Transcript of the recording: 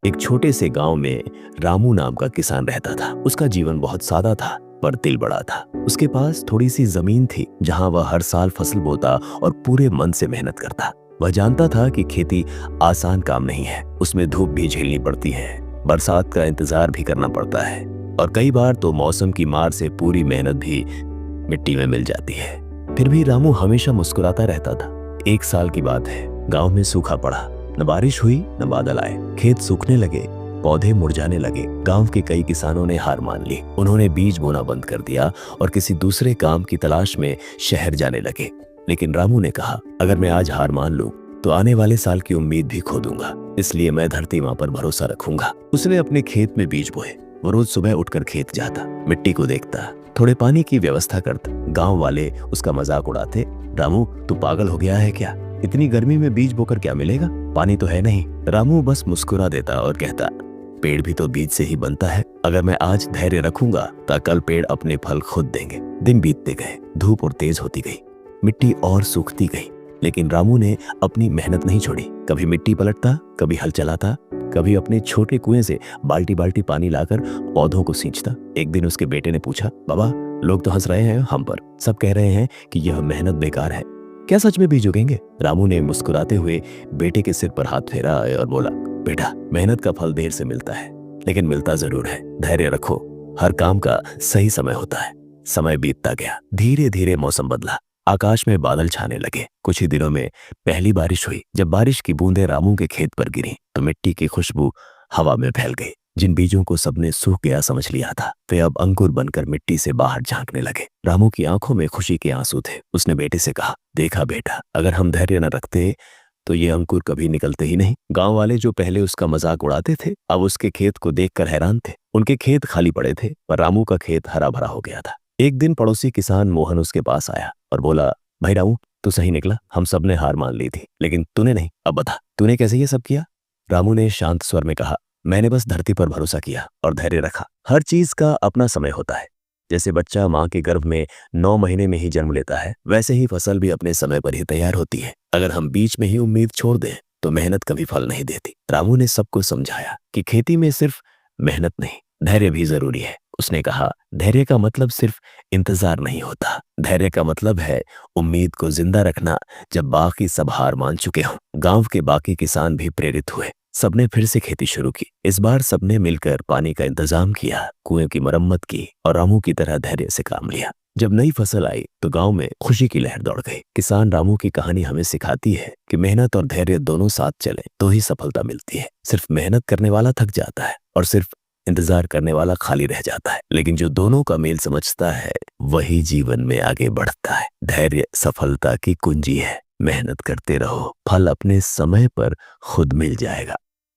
एक छोटे से गांव में रामू नाम का किसान रहता था। उसका जीवन बहुत सादा था पर दिल बड़ा था। उसके पास थोड़ी सी जमीन थी जहां वह हर साल फसल बोता और पूरे मन से मेहनत करता। वह जानता था कि खेती आसान काम नहीं है, उसमें धूप भी झेलनी पड़ती है, बरसात का इंतजार भी करना पड़ता है और कई बार तो मौसम की मार से पूरी मेहनत भी मिट्टी में मिल जाती है। फिर भी रामू हमेशा मुस्कुराता रहता था। एक साल की बात है, गांव में सूखा पड़ा, न बारिश हुई न बादल आए। खेत सूखने लगे, पौधे मुरझाने लगे। गांव के कई किसानों ने हार मान ली। उन्होंने बीज बोना बंद कर दिया और किसी दूसरे काम की तलाश में शहर जाने लगे। लेकिन रामू ने कहा, अगर मैं आज हार मान लूं तो आने वाले साल की उम्मीद भी खो दूंगा, इसलिए मैं धरती मां पर भरोसा रखूंगा। उसने अपने खेत में बीज बोए। वो रोज सुबह उठकर खेत जाता, मिट्टी को देखता, थोड़े पानी की व्यवस्था करता। गांव वाले उसका मजाक उड़ाते, रामू तू पागल हो गया है क्या? इतनी गर्मी में बीज बोकर क्या मिलेगा? पानी तो है नहीं। रामू बस मुस्कुरा देता और कहता, पेड़ भी तो बीज से ही बनता है। अगर मैं आज धैर्य रखूंगा तो कल पेड़ अपने फल खुद देंगे। दिन बीतते गए, धूप और तेज होती गई, मिट्टी और सूखती गई, लेकिन रामू ने अपनी मेहनत नहीं छोड़ी। कभी मिट्टी पलटता, कभी हल चलाता, कभी अपने छोटे कुएं से बाल्टी बाल्टी पानी लाकर पौधों को सींचता। एक दिन उसके बेटे ने पूछा, बाबा लोग तो हंस रहे हैं हम पर, सब कह रहे हैं कि यह मेहनत बेकार है, क्या सच में बीज उगेंगे? रामू ने मुस्कुराते हुए बेटे के सिर पर हाथ फेरा और बोला, बेटा मेहनत का फल देर से मिलता है, लेकिन मिलता जरूर है। धैर्य रखो, हर काम का सही समय होता है। समय बीतता गया, धीरे धीरे मौसम बदला, आकाश में बादल छाने लगे। कुछ ही दिनों में पहली बारिश हुई। जब बारिश की बूंदें रामू के खेत पर गिरी तो मिट्टी की खुशबू हवा में फैल गई। जिन बीजों को सबने सूख गया समझ लिया था, वे अब अंकुर बनकर मिट्टी से बाहर झांकने लगे। रामू की आंखों में खुशी के आंसू थे। उसने बेटे से कहा, देखा बेटा, अगर हम धैर्य न रखते तो ये अंकुर कभी निकलते ही नहीं। गांव वाले जो पहले उसका मजाक उड़ाते थे, अब उसके खेत को देखकर हैरान थे। उनके खेत खाली पड़े थे पर रामू का खेत हरा भरा हो गया था। एक दिन पड़ोसी किसान मोहन उसके पास आया और बोला, भाई रामू तू सही निकला, हम सब ने हार मान ली थी, लेकिन तूने नहीं। अब बता तूने कैसे ये सब किया? रामू ने शांत स्वर में कहा, मैंने बस धरती पर भरोसा किया और धैर्य रखा। हर चीज का अपना समय होता है। जैसे बच्चा माँ के गर्भ में 9 महीने में ही जन्म लेता है, वैसे ही फसल भी अपने समय पर ही तैयार होती है। अगर हम बीच में ही उम्मीद छोड़ दें तो मेहनत कभी फल नहीं देती। रामू ने सबको समझाया कि खेती में सिर्फ मेहनत नहीं, धैर्य भी जरूरी है। उसने कहा, धैर्य का मतलब सिर्फ इंतजार नहीं होता, धैर्य का मतलब है उम्मीद को जिंदा रखना जब बाकी सब हार मान चुके हों। गांव के बाकी किसान भी प्रेरित हुए। सबने फिर से खेती शुरू की। इस बार सबने मिलकर पानी का इंतजाम किया, कुएं की मरम्मत की और रामू की तरह धैर्य से काम लिया। जब नई फसल आई तो गांव में खुशी की लहर दौड़ गई। किसान रामू की कहानी हमें सिखाती है कि मेहनत और धैर्य दोनों साथ चले तो ही सफलता मिलती है। सिर्फ मेहनत करने वाला थक जाता है और सिर्फ इंतजार करने वाला खाली रह जाता है, लेकिन जो दोनों का मेल समझता है वही जीवन में आगे बढ़ता है। धैर्य सफलता की कुंजी है। मेहनत करते रहो, फल अपने समय पर खुद मिल जाएगा।